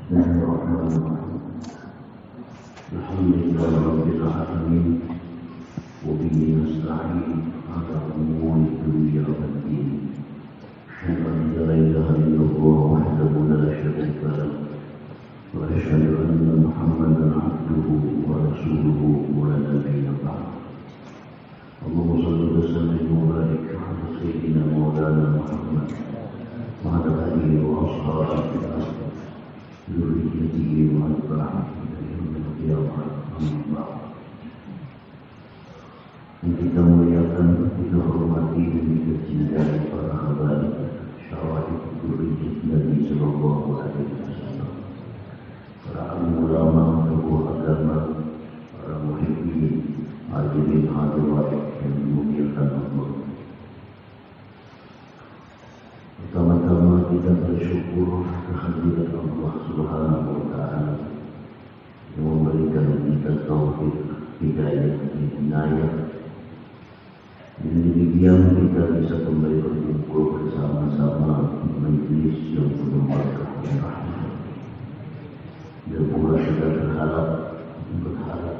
Bismillahirrahmanirrahim. Alhamdulillahirabbil alamin. Wa bihi nasta'in 'ala umuri dunya waddin. Asyhadu an la ilaha illallah wahdahu la syarika lahu wa asyhadu anna Muhammadan 'abduhu wa rasuluhu wa la nabiyya ba'dahu. Allahumma shalli wa sallim wa barik 'ala sayyidina maulana Muhammad wa 'ala alihi wa ashabihi Zuriyatihi wa atba'ahu yang kita muliakan, kita hormati dan kita cintai para habaib syawahid zuriyat Nabi sallallahu alaihi wasallam, para ulama, tokoh agama, para muhibbin, hadirin hadirat yang dimuliakan Allah. Pertama-tama kita bersyukur kehadirat Allah Subhanahu wa Ta'ala yang memberikan kita taufik, hidayah, inayah. Dengan demikian kita bisa kembali berkumpul bersama-sama di majlis yang penuh berkah dan rahmat. Dan pula kita berharap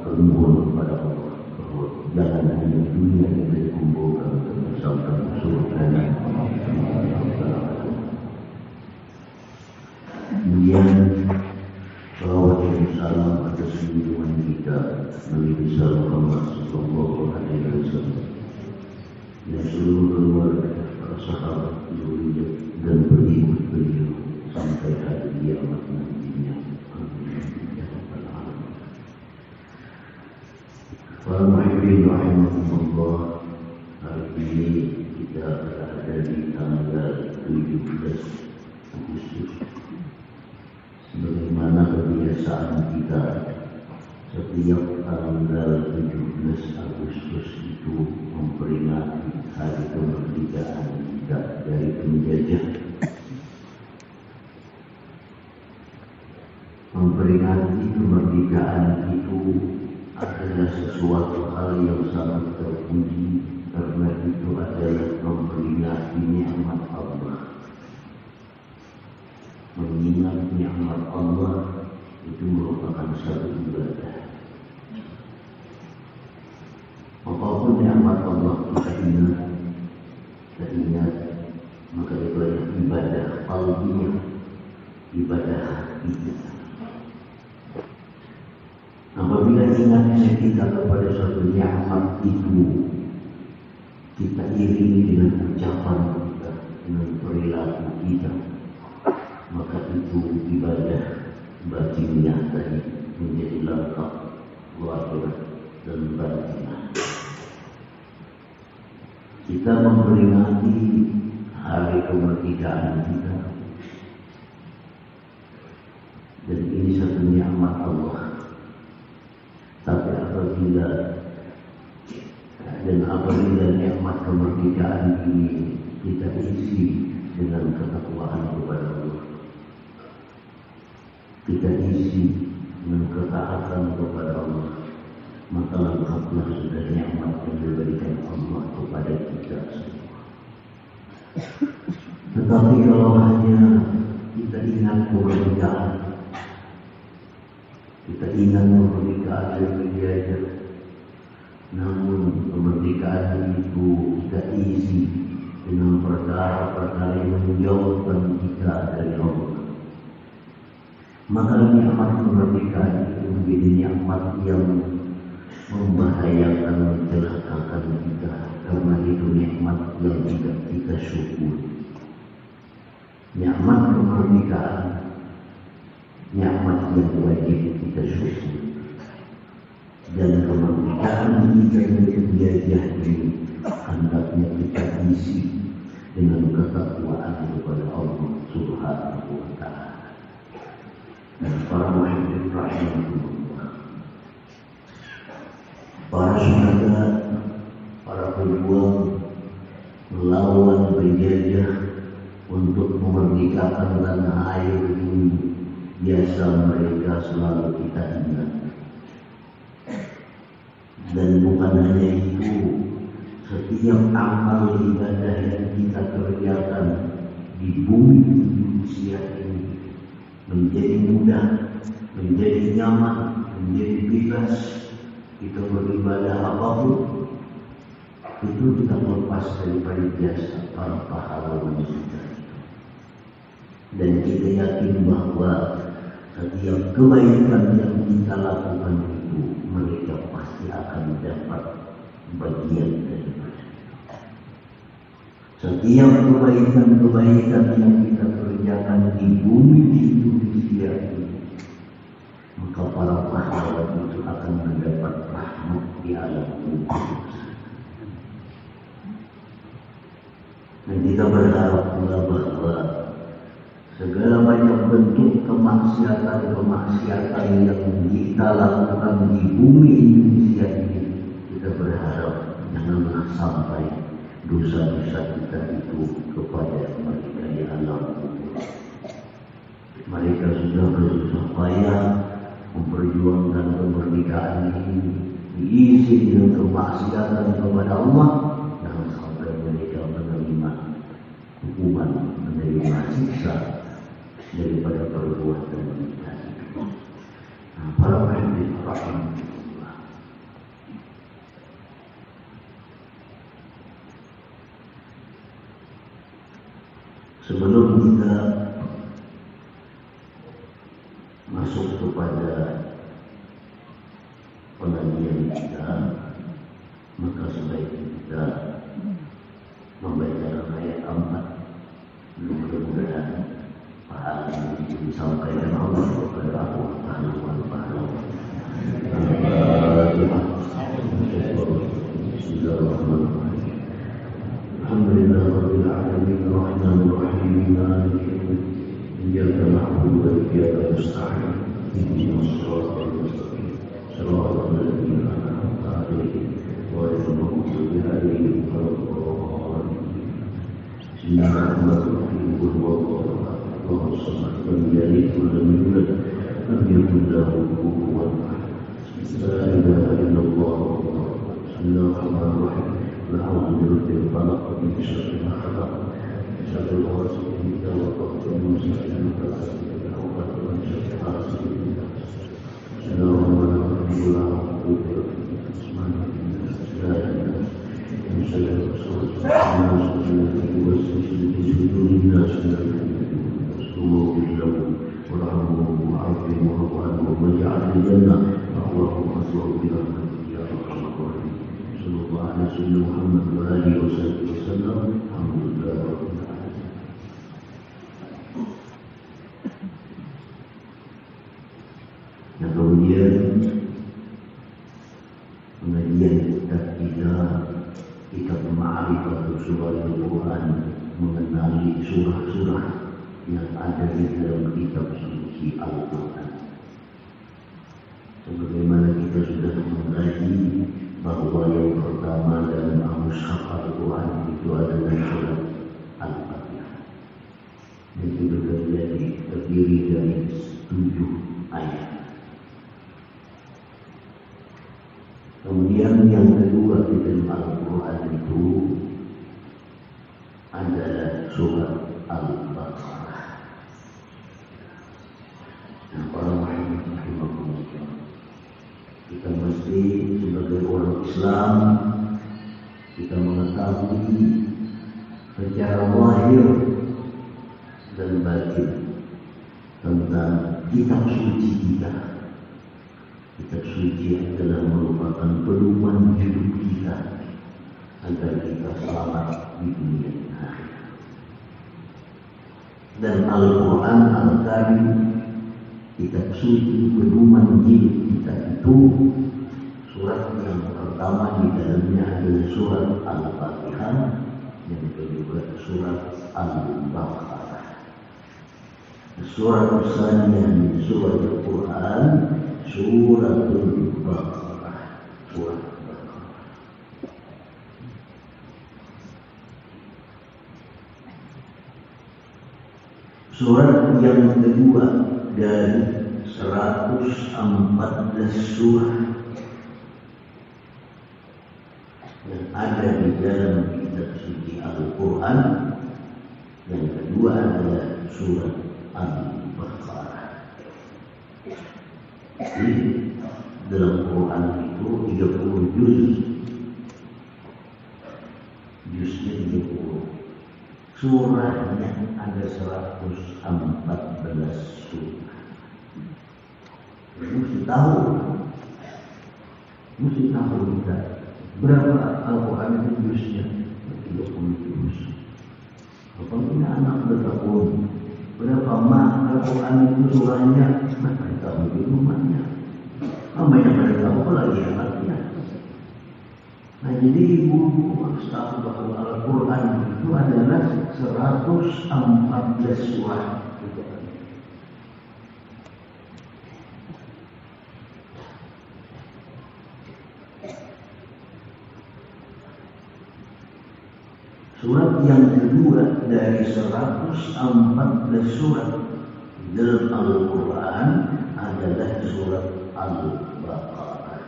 bermohon kepada Allah bahwa jangan hanya dunia yang dikumpulkan bersama surga. Kemudian salawat dan salam atas junjungan kita Nabi besar Muhammad sallallahu alaihi wasallam dan seluruh keluarga, para sahabat, zuriyat dan pengikut beliau sampai hari kiamat nantinya. Para muhibbin rahimahumullah, hari ini kita berada di tanggal 17 Agustus. Sebagaimana kebiasaan kita, setiap tanggal 17 Agustus itu memperingati hari kemerdekaan kita dari penjajah. Memperingati kemerdekaan itu adalah sesuatu hal yang sangat terpuji, karena itu adalah memperingati nikmat Allah. Mengingat nikmat Allah itu merupakan satu ibadah. Apapun nikmat Allah kita ingat, maka itu adalah ibadah qalbiyah, ibadah hati kita. Apabila ingatnya kita kepada suatu nikmat itu, kita iringi dengan ucapan kita, dengan perilaku kita, maka itu ibadah batiniah tadi menjadi lengkap, zahir dan batinah. Kita memperingati hari kemerdekaan kita, dan ini satu nikmat Allah. Tapi apabila nikmat kemerdekaan ini kita isi dengan ketakwaan kepada Allah, kita isi dengan ketaatan kepada Allah, maka lengkaplah sudah nikmat yang diberikan Allah kepada kita semua. Tetapi kalau hanya kita ingat kemerdekaan, kita ingat kemerdekaan yang dijajah, namun kemerdekaan itu kita isi dengan perkara-perkara yang menjauhkan kita dari Allah, maka nikmat kemerdekaan itu menjadi nikmat yang membahayakan, mencelakakan kita, karena itu nikmat yang tidak kita syukuri. Nikmat kemerdekaan, nikmat yang wajib kita syukuri. Dan kemerdekaan kita dari penjajah ini hendaknya kita isi dengan ketakwaan kepada Allah Subhanahu wa Ta'ala. Dan para muhibbin rahimahumullah, para syuhada, para pejuang melawan penjajah untuk memerdekakan tanah air ini, biasa mereka selalu kita ingat. Dan bukan hanya itu, setiap amal ibadah yang kita kerjakan di bumi manusia ini menjadi mudah, menjadi nyaman, menjadi bebas. Kita beribadah apapun, itu kita lepas daripada jasa para pahlawan kita. Dan kita yakin bahwa setiap kebaikan yang kita lakukan itu, mereka pasti akan dapat bagian daripada. Setiap kebaikan-kebaikan yang kita kerjakan di bumi Indonesia ini, maka para pahlawan itu akan mendapat rahmat di alam kubur. Dan kita berharap pula bahwa segala macam bentuk kemaksiatan yang kita lakukan di bumi Indonesia ini, kita berharap janganlah sampai dosa-dosa kita itu kepada mereka di alam kubur. Mereka sudah bersusah payah memperjuangkan kemerdekaan ini, diisi dengan kemaksiatan kepada Allah. Jangan sampai mereka menerima hukuman, menerima siksa daripada perbuatan kita. Para hadirin rahimahullah, sebelum kita masuk kepada pengajian kita, maka sebaiknya kita membaca ayat 4. Mudah-mudahan pahala itu disampaikan Allah kepada Allah pahlawan-pahlawan. Bismillahirrahmanirrahim. Alhamdulillahirabbil alamin arrahmanir rahim maliki yaumiddin. Iyyaka na'budu wa iyyaka nasta'in. Ihdinas siratal mustaqim. Siratal ladzina an'amta 'alaihim ghairil maghdubi 'alaihim waladdallin. Bismillahirrahmanirrahim. Qul huwallahu ahad. Allahus samad. Lam yalid wa lam yulad. Lam yakul lahu kufuwan ahad. La ilaha illallah. Bismillahirrahmanirrahim. A'udzu birabbil falaq min syarri ma khalaq. Syarri ghasiqin idza waqab. Min syarri hasidin idza hasad. Min syarri hasidin idza hasad. Bismillahirrahmanirrahim. A'udzu birabbil falaq min syarri Nah, kemudian pengajian kita Ma'rifatul Surah Al-Quran, mengenali surah-surah yang ada di dalam kitab suci Al-Quran. Sebagaimana kita sudah mengkaji bahwa yang pertama dalam Al-Mushaf Al-Quran itu adalah surat Al-Fatihah. Dan itu terdiri dari 7 ayat. Kemudian yang kedua di dalam Al-Quran itu adalah surat Al-Baqarah. Nah, para rahimahullah, kita mesti sebagai orang Islam kita mengetahui secara lahir dan batin tentang kitab suci kita. Kitab suci adalah merupakan pedoman hidup kita agar kita selamat di dunia dan akhirat. Dan Al-Quran Al-Karim, kitab suci pedoman hidup kita itu, surat yang pertama di dalamnya adalah surat Al-Fatihah, yang kedua surat Al-Baqarah. Surat usannya di surat Al-Quran, Suratul Baqarah, surat Baqarah. Surat yang kedua dari 114 surah yang ada di dalam kitab suci Al-Quran, yang kedua adalah surat Al-Baqarah. Jadi dalam Quran itu 30 juz. Juznya 30. Surahnya ada 114 surah. Mesti tahu kita berapa Al-Quran itu juznya. 30 juz. Kalau punya anak bertahun, berapa mak Al-Quran itu surahnya? Mereka mungkin rumahnya. Banyak mereka tahu lagi anaknya. Nah, jadi ibu harus tahu bahwa Al-Quran itu adalah 114 surah. Surat yang kedua dari 114 surat dalam Al-Quran adalah surat Al-Baqarah.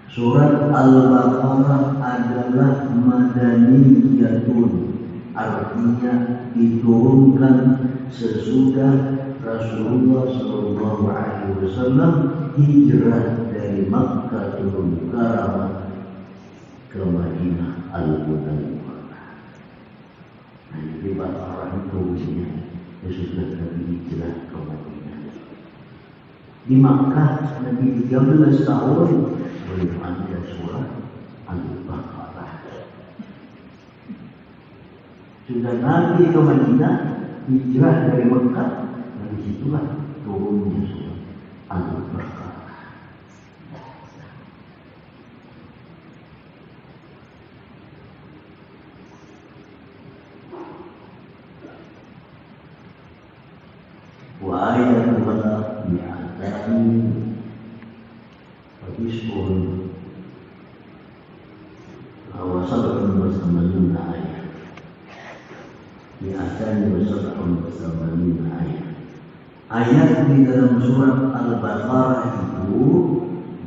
Surat Al-Baqarah adalah madaniyatun, artinya diturunkan sesudah Rasulullah SAW hijrah dari Makkah Al-Mukarramah ke Madinah Al-Munawwarah. Nah, jadi Baqarah itu sesudah Nabi hijrah ke Madinah. Di Makkah Nabi 13 tahun belum ada surah Al-Baqarah. Sudah Nabi ke Madinah hijrah dari Makkah, dari situlah turunnya surah Al-Baqarah. وآياتها 287 ayat. 287 ayat. Ayat di dalam surat Al-Baqarah itu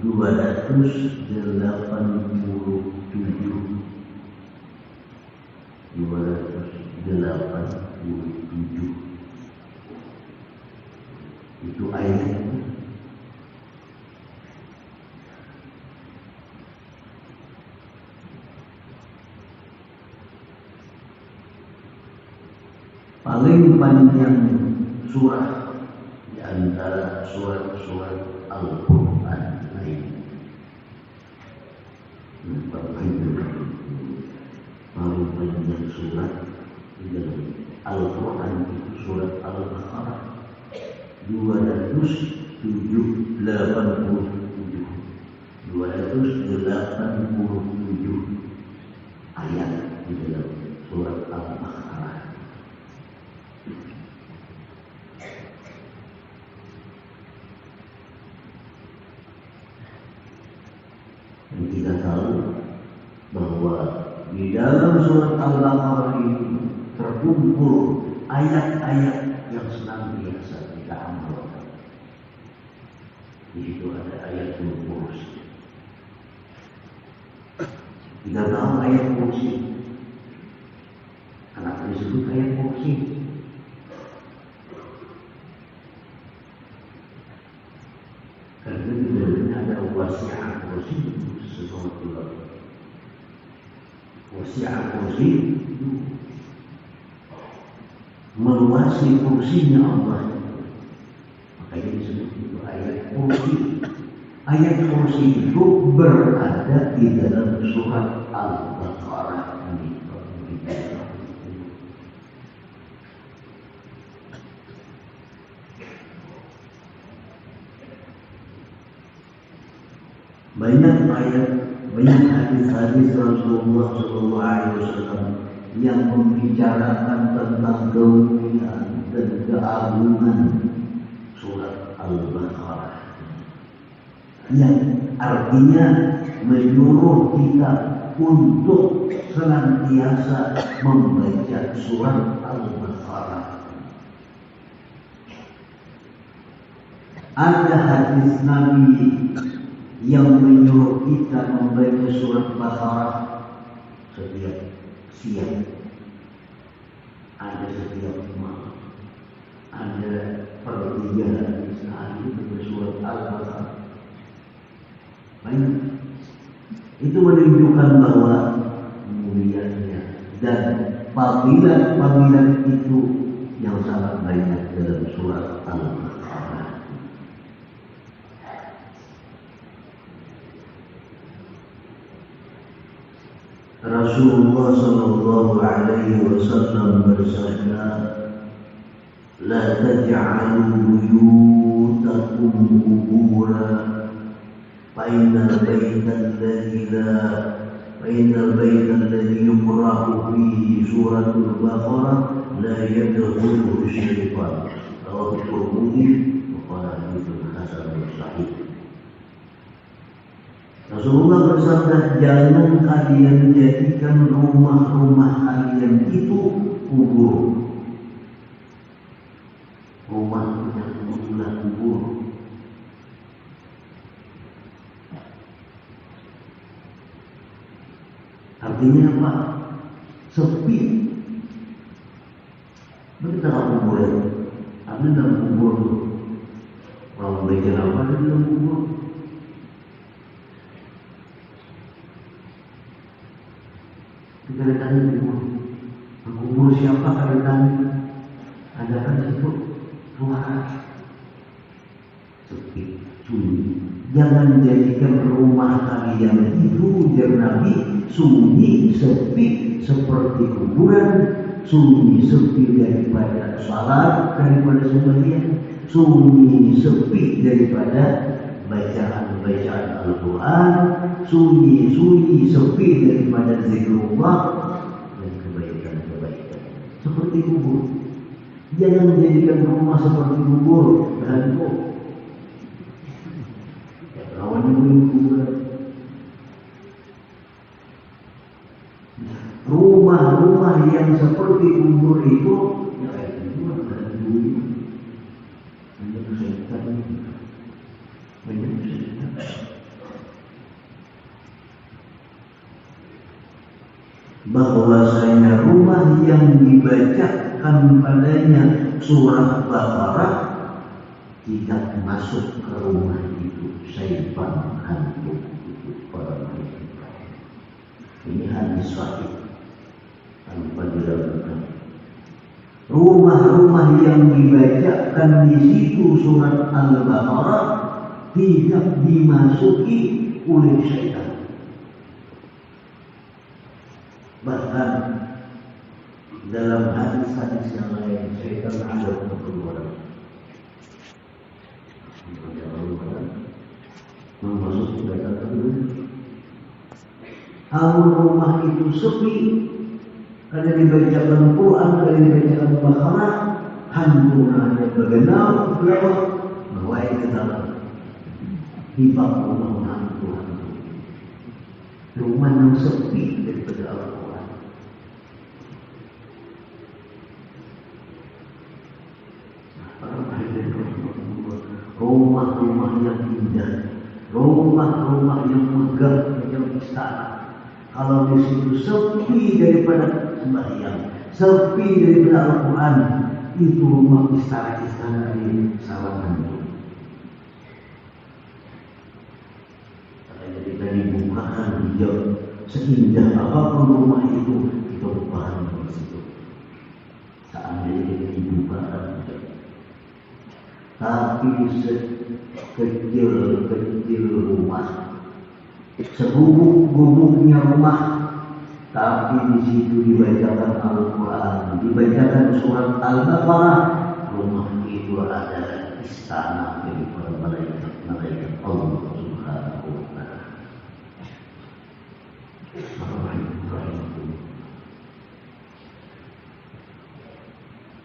287. Itu ayatnya. Paling panjang surah di antara surat-surat Al-Quran lain. Paling panjang surat di dalam Al-Quran itu surat Al-Baqarah 287 ayat di dalam surat Al-Baqarah. Dan kita tahu bahwa di dalam surat Al-Baqarah itu terkumpul ayat-ayat yang senantiasa kita amalkan. Di situ ada ayat kursi. Kita tahu ayat kursi. Kenapa disebut ayat kursi? Karena di dalamnya ada wasi'ah kursi sesuatu lagi. Wasi'ah kursi meluasi kursinya Allah. Makanya disebut itu ayat kursi. Ayat kursi itu berada di dalam surat Al-Baqarah ini. Banyak ayat, banyak hadis-hadis Rasulullah SAW yang membicarakan tentang kemuliaan dan keagungan surat Al-Baqarah, yang artinya menyuruh kita untuk senantiasa membaca surat Al-Baqarah. Ada hadis Nabi yang menyuruh kita membaca surat Baqarah setiap siang. ada setiap malam, ada pertigaan sehari itu surat Al-Baqarah. Banyak. Itu menunjukkan bahwa mulianya dan fadilat itu yang sangat banyak dalam surat Al-Baqarah. Rasulullah sallallahu alaihi wasallam bersabda, "La taj'alu buyutakum qubura, fa innal baita alladhi yuqra'u fihi suratul Baqarah la yadkhuluhu syaitan." Rawahu Tirmidzi wa qala haditsun hasanun sahih. Rasulullah bersabda, jangan kalian jadikan rumah-rumah kalian itu kubur. Rumah yang adalah kubur. Artinya apa? Sepi. Betul tak kubur? Ada dalam kubur. Orang baca apa ada dalam kubur? Kita datang kubur siapa kalian tanya? Ada kan situ suara sepi, sunyi. Jangan jadikan rumah kalian itu Nabi sunyi, sepi seperti kuburan, sunyi sepi daripada salat, daripada sembahyang, sunyi sepi daripada bacaan Al-Quran, sunyi sepi daripada zikrullah dan kebaikan-kebaikan seperti kubur. Jangan menjadikan rumah seperti kubur dan lawan kuburan. Rumah-rumah yang seperti kubur itu ya itu adalah dulu bahwasanya rumah yang dibacakan padanya surah Baqarah tidak masuk ke rumah itu syaitan, hantu itu para malaikat. Ini hadis sahih tanpa diragukan. Rumah-rumah yang dibacakan di situ surat Al-Baqarah tidak dimasuki oleh syaitan. Bahkan dalam hadis-hadis yang lain syaitan ada untuk keluar. Masuk syaitan kedua. Kalau rumah itu sepi, kalau dibacakan Quran, kalau dibacakan Baqarah, hantu ada bergenau, berapa? Mawai ke dalam hibak rumah hantu. Rumah yang sepi daripada Al-Quran. Rumah-rumah yang indah, rumah-rumah yang megah macam istana. Kalau di situ sepi daripada sembahyang, sepi daripada Al-Quran, itu rumah istana-istana di Sawangan. Ketika dibukakan hijau, seindah apapun rumah itu, kita bukakan di situ. Seandainya dibukakan hijau, tapi sekecil-kecil rumah, segubuk-gubuknya rumah, tapi di situ dibacakan Al-Quran, dibacakan surat Al-Baqarah, rumah itu adalah istana dari para malaikat Allah Subhanahu wa Ta'ala.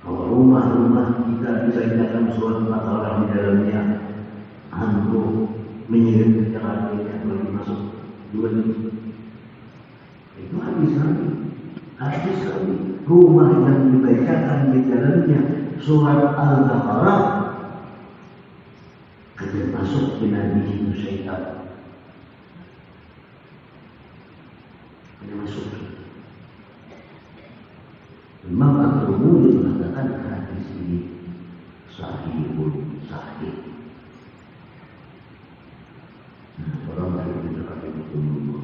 Kalau rumah-rumah kita dibacakan surat Al-Baqarah di dalamnya, hantu menyirim kejaran yang boleh masuk dua ini. Itu hadis kami. Rumah yang dibacakan di dalamnya surat Al-Baqarah, kemudian masuk ke Nabi itu syaitan. Imam At-Tirmidzi mengatakan hadis ini sahihun sahih. Nah, orang lain tidak akan bertemu.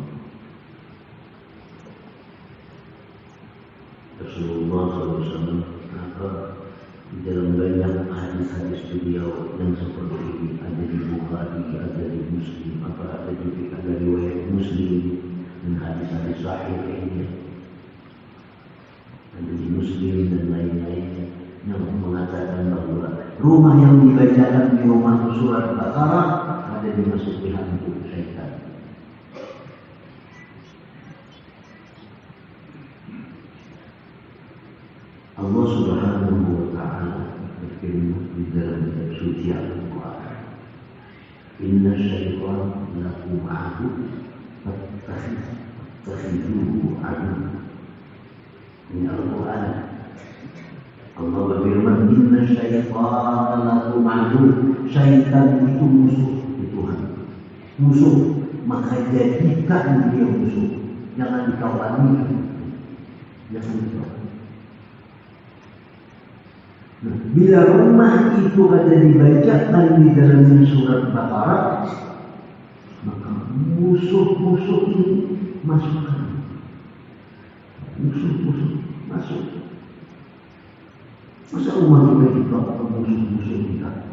Rasulullah SAW di dalam banyak hadis-hadis beliau yang seperti ini ada di Bukhari, ada di Muslim, ada riwayat Muslim dan hadis-hadis sahih lainnya, ada di Muslim dan lain-lainnya yang mengatakan bahwa rumah yang dibacakan di rumah surat Baqarah ada dimasuki hantu syaitan. Allah Subhanahu wa Ta'ala berfirman di dalam kitab suci Al-Quran, "Inna syaitan lakum adu fattakhiduhu adu." Ini Al-Quran. Allah berfirman, "Inna syaitan lakum adu." Syaitan itu musuh Tuhan, musuh, maka jadikan dia musuh. Jangan dikawani, jangan dikawani. Nah, bila rumah itu ada dibacakan di dalam surat Baqarah, maka musuh-musuh ini masukkan. Musuh-musuh masuk. Masa rumah kita dibakar musuh-musuh kita?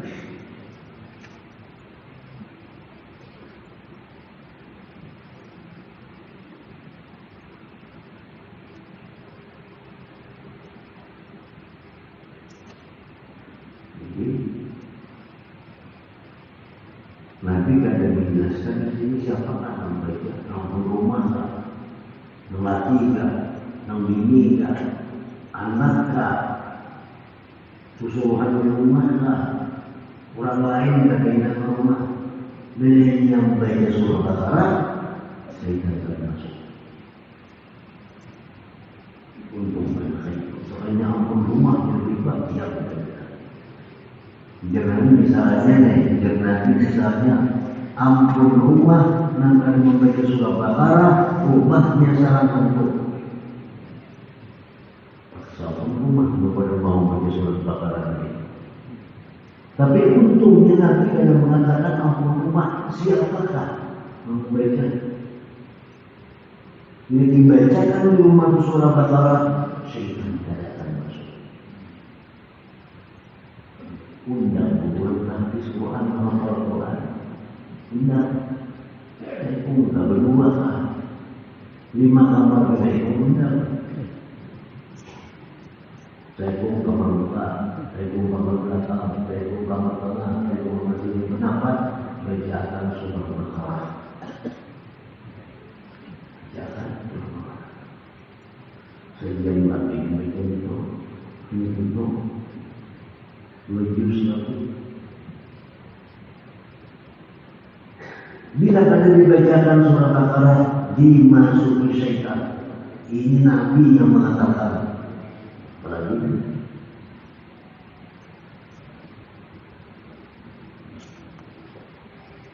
Nabi kadang menjelaskan di sini siapa yang membaca, yang rumah kah, yang laki kah, yang bini kah, anak kah, susuhan di rumah kah, orang lain kah kainan rumah. Bila yang membaca surah Baqarah, saya tidak masuk. Untuk mereka, soalnya ampun rumah yang ribat dia berada. Jangan misalnya ampun rumah yang akan membaca surah Baqarah, rumahnya sarang untuk paksa rumah kepada mau membaca surah Baqarah ini. Tapi untungnya Nabi yang mengatakan ampun rumah, siapakah membaca? Ini dibacakan di rumah surah Baqarah, syaitan tidak akan masuk. Undang bukan hadis Quran menghafal Quran. Undang, saya pun tak berdua kan. 5 kamar saya pun undang. Saya pun kamar buka, saya pun kamar belakang, saya pun kamar tengah, saya pun masih pendapat bacaan surah Baqarah. Bacaan surah Baqarah. Saya jadi lagi mereka itu, Juz lagi. Bila ada dibacakan surah Baqarah dimasuki syaitan. Ini Nabi yang mengatakan. Apalagi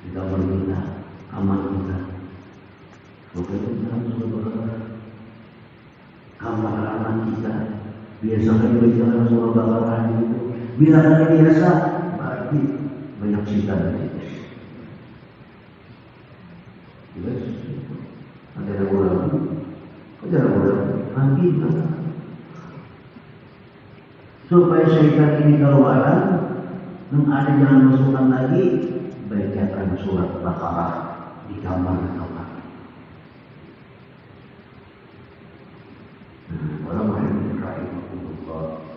di kamar kita, bukan surah Baqarah. Kamar anak kita biasakan dibacakan surah Baqarah itu. Bila ada biasa, berarti banyak syaitan di situ. Ada orang lagi supaya syaitan ini keluar, dan ada jangan masukkan lagi, bacakan surat Baqarah di kamar-kamar. Orang yang rahimahullah.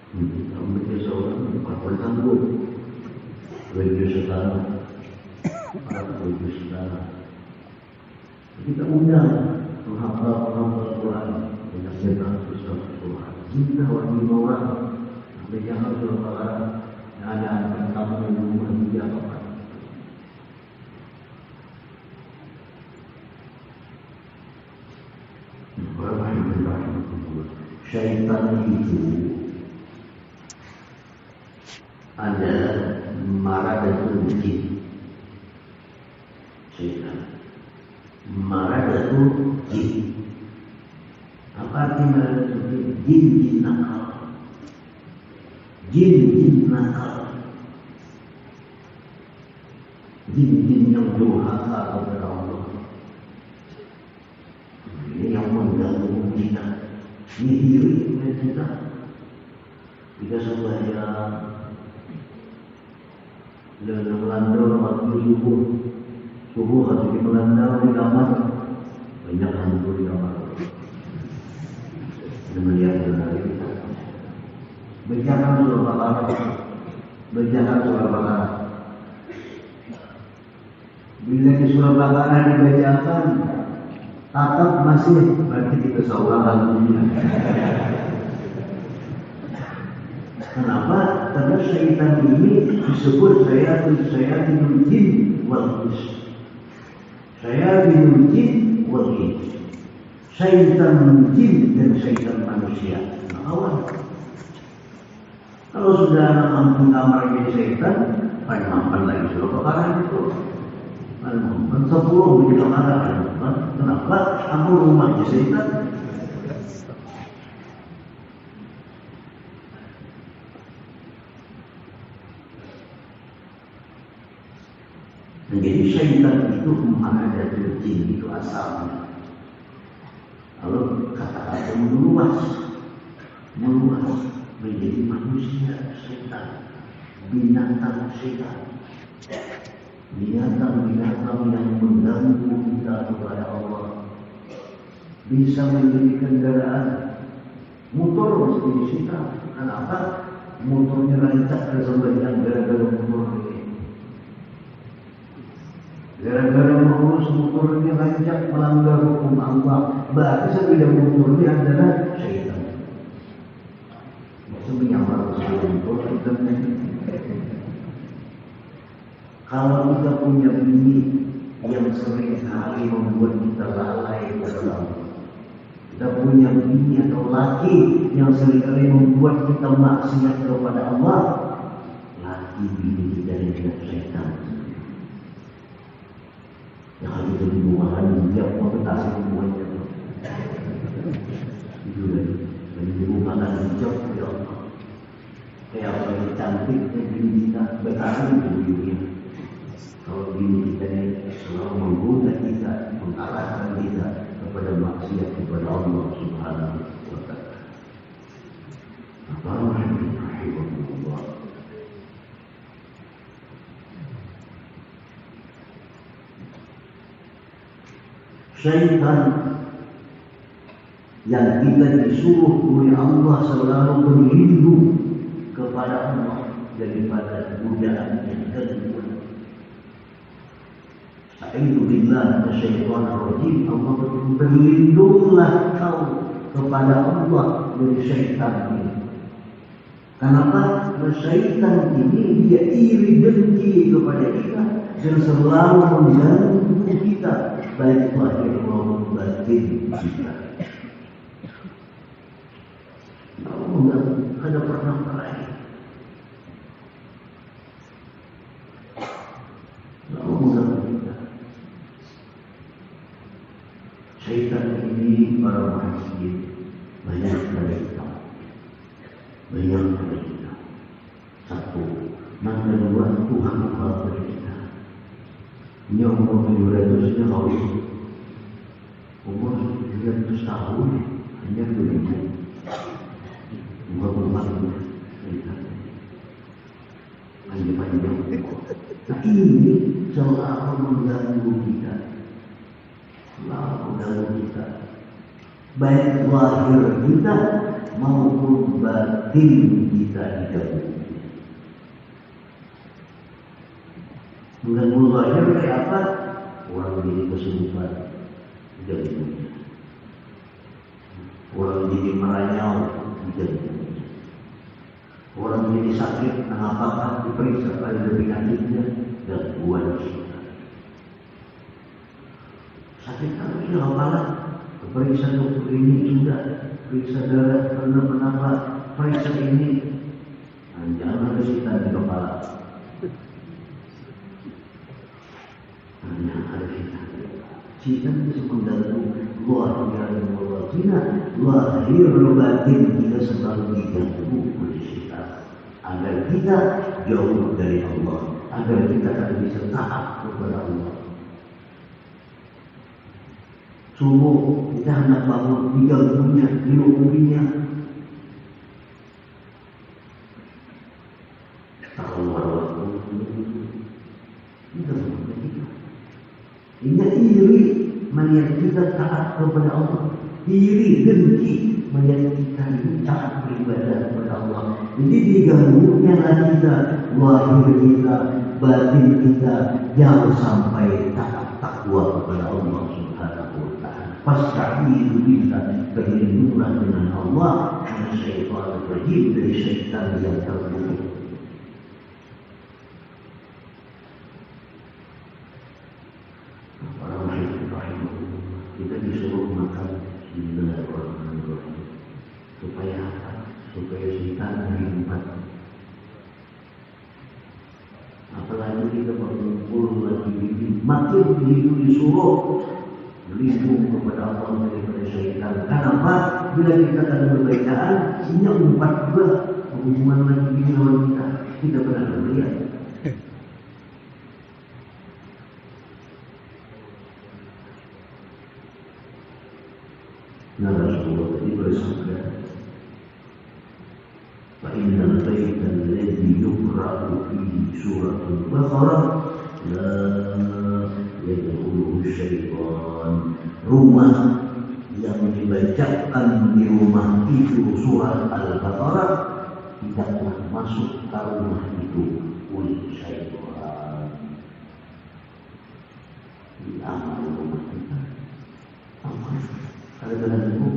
Membaca seorang bukan sanggup. Bagi saudara, kita undang menghafal Quran dengan sebanyak Quran. Kita wajib orang baca surah Baqarah. Ada tamu di rumah dia apa? Syaitan itu ada maradatul jin. Syaitan maradatul jin. makin ada jin nakal, jin nakal, jin yang durhaka kepada Allah. Ini yang mengganggu kita, ini diri kita. Jika sembahyang dan melanda waktu subuh harus melanda di kamar, banyak hantu di kamar. Dan melihat dari berjalan surah Baqarah. Bila di surah Baqarah dibacakan, tatap masih berarti kita seorang dunia. Kenapa? Karena syaitan ini disebut syayatul jin wal ins. Syayatul jin wal ins. Syaitan jin dan syaitan manusia. Awal. Kalau sudah anak kampung kamarnya syaitan, main lagi surah Baqarah itu. Main 10 begitu ada. Kenapa? Aku rumahnya syaitan. Menjadi syaitan itu mana dari jin itu asalnya. Kalau kata-kata meluas menjadi manusia syaitan, binatang syaitan, binatang yang mengganggu kita kepada Allah. Bisa menjadi kendaraan motor menjadi syaitan. Kenapa? Motornya rancak ke sebagian gara-gara motor ini. Gara-gara mengurus motornya rancak melanggar hukum Allah, berarti sepeda motornya adalah syaitan. Maksudnya menyamar motor kita. Kalau kita punya bini yang sering hari membuat kita lalai kepada Allah, kita punya bini atau laki yang sering kali membuat kita maksiat kepada Allah, laki bini kita yang syaitan. Yang harus jadi hubungan dia kompetasi hubungannya itu dari hubungan hijab ya Allah. Kayak orang cantiknya bini kita bertahan di dunia. Kalau bini kita ini selalu menggoda kita, mengarahkan kita kepada maksiat kepada Allah Subhanahu wa Ta'ala. Rahimahullah. Syaitan yang kita disuruh oleh Allah selalu berlindung kepada Allah daripada godaan yang kedua. A'udzu billahi minasyaitonir rajim. Allah berlindunglah kau kepada Allah dari syaitan ini. Kenapa? Karena syaitan ini dia iri dengki kepada kita dan selalu mengganggu kita, baik lahir maupun batin kita. Enggak ada pernah meraih. Syaitan ini para masjid banyak dari kita. Banyak dari kita. Satu, maka dua Tuhan kepada kita. Ini umur 700-nya kalau umur 700 tahun hanya 2000. 24 panjang. Nah ini selalu mengganggu kita. Baik lahir kita maupun batin kita diganggu. Mengganggu lahir kayak apa? Orang jadi kesurupan, diganggu. Orang jadi meranyau, diganggu. Orang jadi sakit, apakah diperiksa pada penyakitnya, gangguan kita. Sakit harus kepala, periksa dokter ini sudah, periksa darah karena kenapa, periksa ini, jangan ada kita di kepala. Hanya ada kita bisa mengganggu zahiran wa batina, lahir batin kita selalu diganggu oleh syaitan, agar kita jauh dari Allah, agar kita tak bisa taat kepada Allah. Subuh kita hendak bangun, diganggunya, dilukuminya. Ini iri melihat kita taat kepada Allah, iri dengki melihat kita ini taat beribadah kepada Allah. Jadi diganggunya kita, lahir kita, batin kita, jangan sampai taat takwa kepada Allah Subhanahu wa Ta'ala. Fasta'izu billah, berlindunglah dengan Allah karena syaitan rajim, dari syaitan yang terburuk. Kita disuruh makan Bismillahirrahmanirrahim. Supaya apa? Supaya syaitan berhimmat. Apalagi kita berkumpul lagi makin begitu disuruh berlindung kepada Allah daripada syaitan. Kenapa? Bila kita ada perbedaan, ini umpat juga hubungan lagi dengan kita pernah melihat. Nah, Rasulullah tadi bersabda, "Fa'innal baita alladhi yuqra'u fihi suratul Baqarah la yadkhuluhu syaitan." Rumah yang dibacakan di rumah itu surah Al-Baqarah tidaklah masuk ke rumah itu oleh syaitan. Di amal rumah kita, amal. Kadang-kadang itu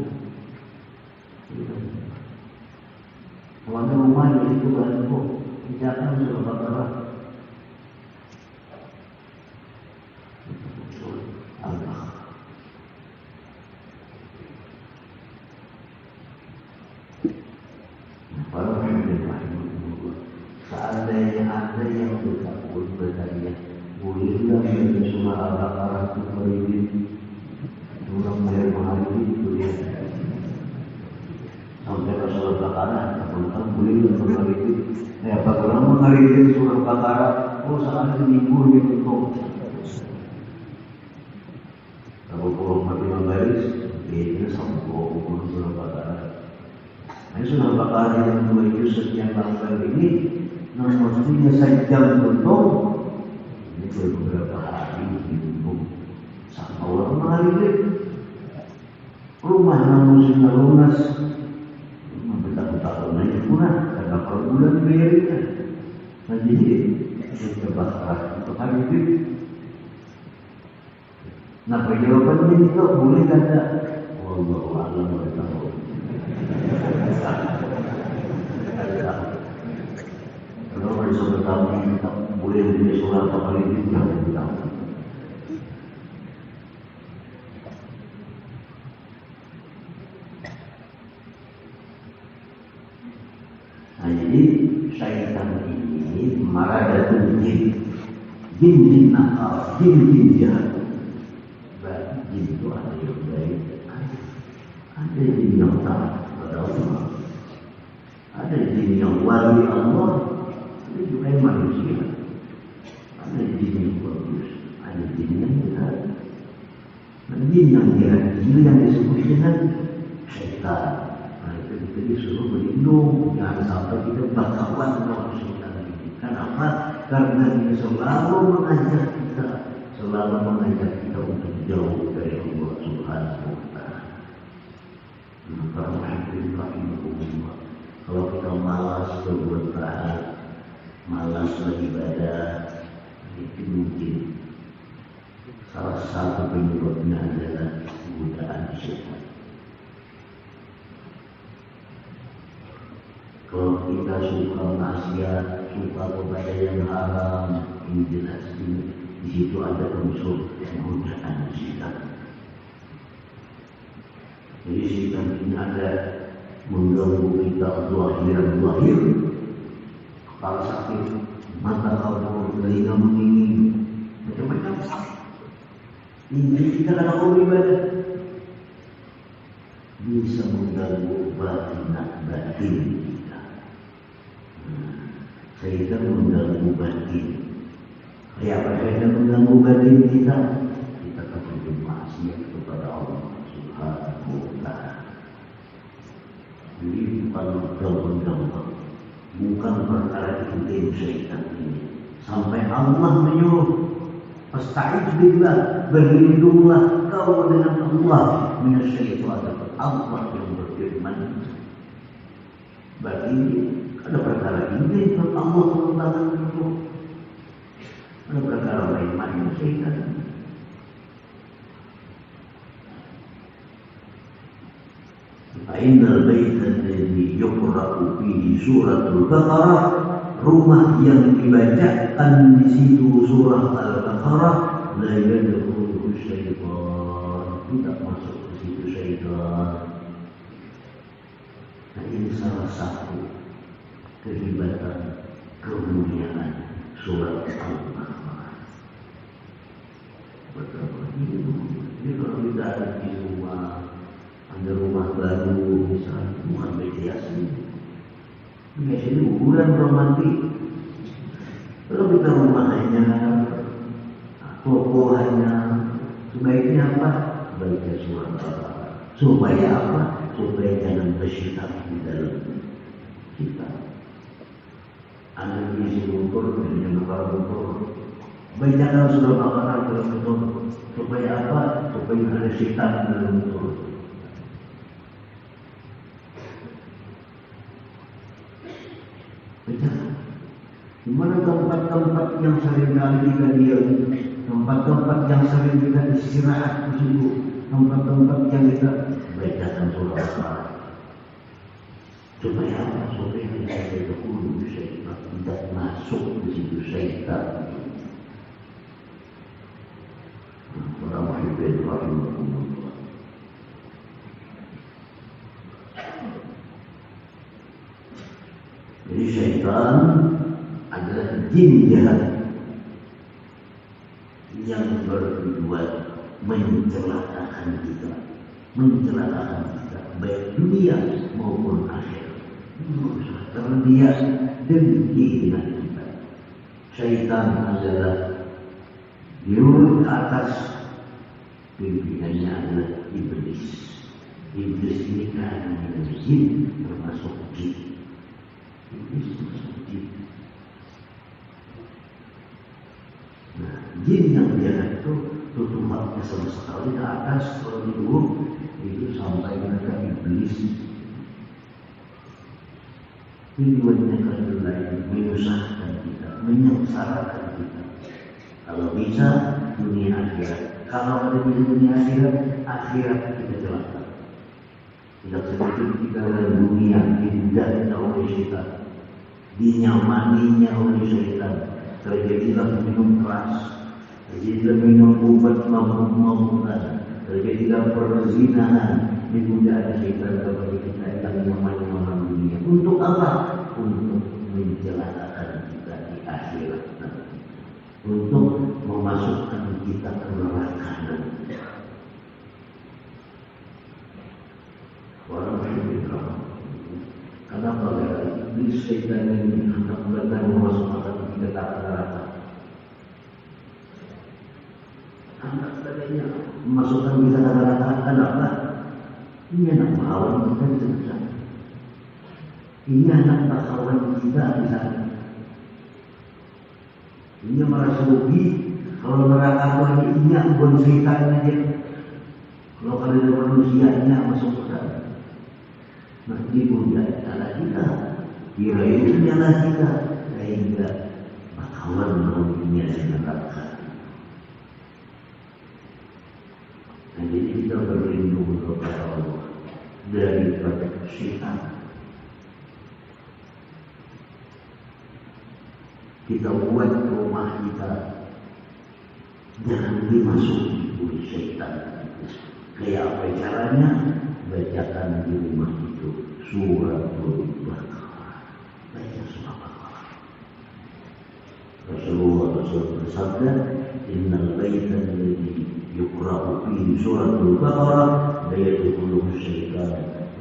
kalau rumahnya itu baru tidak surah Baqarah. Seandainya ada yang bertakwa bertanya, bolehlah baca surah Al-Baqarah itu merinding? Orang bayar mahal itu dia sampai ke surah Baqarah, teman-teman boleh mengenal itu. Apa orang mengenal surah Baqarah? Oh, saat minggu itu kok. Kalau kurang mati menggaris, dia sambung ukur surah Baqarah. Nah, surah Baqarah yang menuju sekian bangsa ini, mestinya sejam untung. Ini beberapa hari untung. Sama orang mengalir. Rumah namun sudah lunas, bertahun-tahun aja kurang, karena per bulan bayarnya. Nah, jadi kita bakar untuk hari itu. Nah, jawabannya itu boleh kata, wallahu a'lam bishawab. Kalau bisa bertamu, kita boleh menjadi surah apa itu yang kita. Jadi syaitan ini maradatul jin nakal, jin jahat. Berarti jin itu ada yang baik, ada jin yang taat kepada Allah, ada jin yang wali Allah, ada juga yang manusia, ada jin yang bagus, ada jin yang jahat. Jin yang jahat itu yang disebut dengan syaitan. Kita disuruh berlindung, jangan sampai kita berkawan dengan syaitan ini. Kenapa? Karena dia selalu mengajak kita untuk jauh dari Allah Subhanahu wa Ta'ala. Alhamdulillah. Kalau kita malas berbuat taat, malas beribadah, itu mungkin salah satu penyebabnya adalah godaan syaitan. Kalau kita suka maksiat, suka kepada yang haram, ini jelas ini. Di situ ada unsur godaan syaitan. Jadi syaitan ini ada mengganggu kita zahir, kepala sakit, mata kabur, telinga mengingi, macam-macam. Ini kita dalam ibadah. mengganggu batin kita. Syaitan mengganggu batin. Kayak apa syaitan mengganggu batin kita? Kita akan bermaksiat kepada Allah Subhanahu wa Ta'ala. Jadi bukan gampang-gampang, bukan perkara intim syaitan ini. Sampai Allah menyuruh, "Fasta'idz billah", berlindunglah kau dengan Allah minasyaitonir rajim. Allah yang berfirman. Berarti ada perkara intim tentang Allah tentang itu. Ada perkara main-main syaitan. Fa'inal baita alladhi yuqra'u fihi suratul Baqarah, rumah yang dibacakan di situ surah Al-Baqarah, la yadkhuluhu syaitan, tidak masuk ke situ syaitan. Nah, ini salah satu kehebatan, kemuliaan surat Al-Baqarah. Betapa ini kalau kita ada di rumah, ada rumah baru misalnya, bukan mediasi. Biasanya kuburan romantis. Kalau kita rumahnya, toko hanya, sebaiknya apa? Baca surat Al-Baqarah. Supaya apa? Supaya jangan bersyaitan di dalam kita. Anak isi ukur, dan bakal ukur. Bacakan surat Al-Baqarah dalam ukur. Supaya apa? Supaya ada syaitan di dalam ukur. Di mana tempat-tempat yang sering kali kita diam, tempat-tempat yang sering kita istirahat di situ, tempat-tempat yang kita bacakan surah Al-Baqarah. Supaya apa? Supaya kita dahulu syaitan tidak masuk di situ syaitan. Para muhibbin rahimahumullah. Jadi syaitan adalah jin jahat yang bertujuan mencelakakan kita, baik dunia maupun akhirat. Karena dia dengki dengan kita. Syaitan adalah diurut ke atas, pimpinannya adalah iblis. Iblis ini kan adalah jin, termasuk jin. Iblis termasuk jin. Nah, jin yang dia itu tutupannya sama sekali ke atas, kalau diurut itu sampai ke iblis. Tujuannya adalah menyusahkan kita, menyengsarakan kita. Kalau bisa dunia akhirat, kalau ada di dunia akhirat kita celaka. Tidak seperti kita dalam dunia dihindari oleh syaitan, dinyamaninya oleh syaitan. Terjadilah minum keras, terjadilah minum obat mabuk-mabukan, terjadilah perzinahan. Itu tidak ada syaitan kepada kita yang nyaman-nyaman dunia. Untuk apa? Untuk mencelakakan kita di akhirat nanti. Untuk memasukkan kita ke neraka nanti. Orang berpikir, kenapa iblis syaitan ini hendak datang memasukkan kita ke neraka? Anak katanya memasukkan kita ke neraka, kenapa? Ini anak pahlawan kita di sana. Ini anak pahlawan kita di sana. Ini merasa rugi kalau neraka ini bukan syaitannya dia. Kalau ada manusianya masuk ke sana. Nanti punya nyala kita, kira-kira nyala kita, sehingga bakalan meruginya di neraka. Nah, jadi kita berlindung kepada Allah daripada syaitan. Kita buat rumah kita jangan dimasuki oleh syaitan. Kayak apa caranya? Bacakan di rumah itu surat Al-Baqarah. Baca surat Al-Baqarah. Rasulullah bersabda, "Innal baita alladhi yuqra'u fihi surat Al-Baqarah la yadkhuluhu syaitan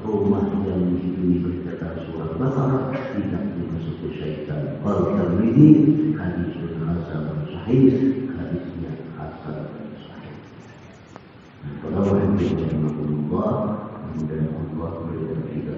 rumah yang dihuni berkata surat Baqarah tidak dimasuki syaitan. Qala Tirmidzi hadisun hasan sahih, hadisnya hasan sahih. Para hadirin rahimahullah, mudah-mudahan Allah memberikan kita